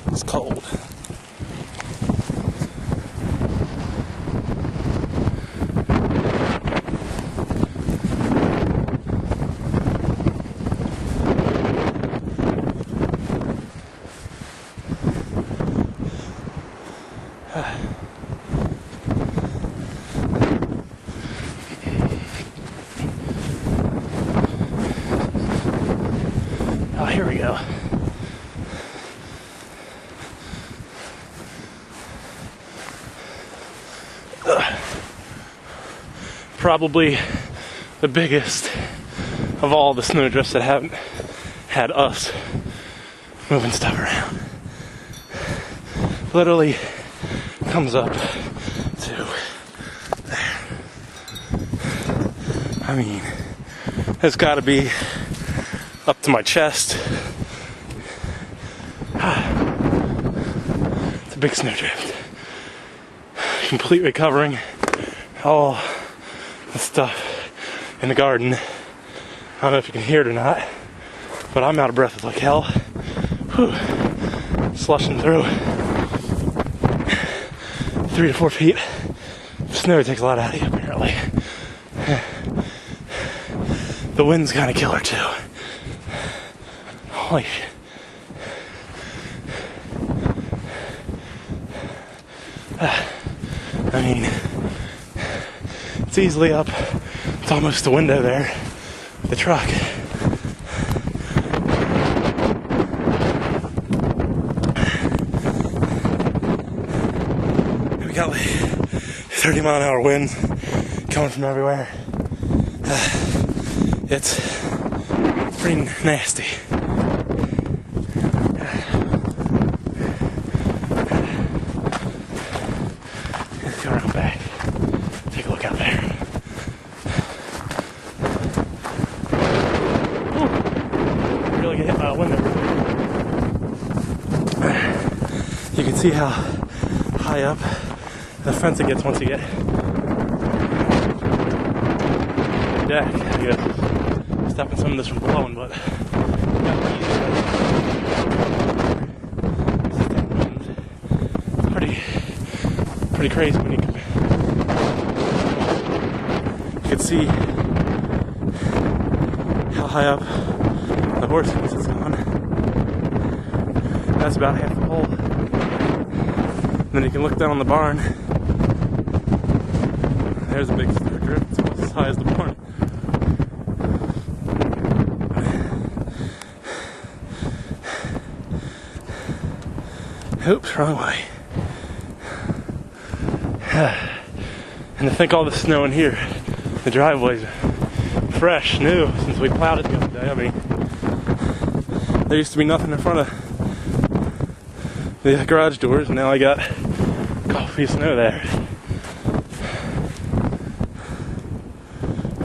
It's cold. Oh, here we go. Probably the biggest of all the snowdrifts that haven't had us moving stuff around. Literally comes up to there. I mean, it's got to be up to my chest. It's a big snowdrift. Completely covering all the stuff in the garden. I don't know if you can hear it or not, but I'm out of breath like hell. Whew. Slushing through 3 to 4 feet of snow. Takes a lot out of you, apparently. The wind's kind of killer too. Holy shit. I mean, it's easily up. It's almost the window there. The truck. We got like 30-mile-an-hour winds coming from everywhere. It's pretty nasty. Let's go around back. Take a look out there. Ooh, really get hit by a window. You can see how high up the fence it gets once you get the deck. I guess stopping some of this from blowing, but it's pretty crazy when you can see how high up the horse fence is gone. That's about half the hole. And then you can look down on the barn. There's a big snowdrift. It's almost as high as the barn. Oops, wrong way. And to think all the snow in here, the driveway's fresh, new, since we plowed it the other day. I mean, there used to be nothing in front of the garage doors, and now I got a couple feet of snow there.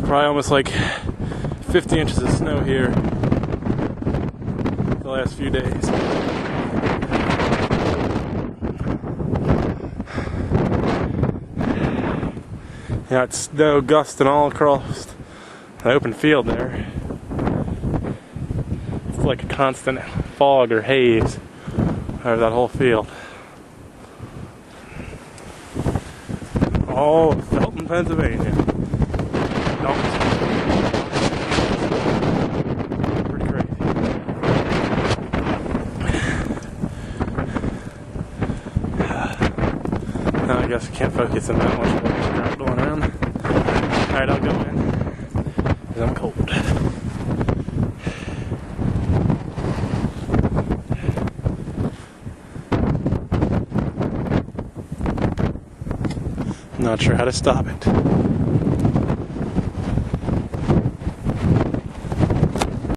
Probably almost like 50 inches of snow here the last few days. Yeah, it's snow gusting all across the open field there. It's like a constant fog or haze over that whole field. All of Felton, Pennsylvania. Pretty crazy. Now I guess I can't focus on that much crap going around. Alright, I'll go in, because I'm cold. Not sure how to stop it.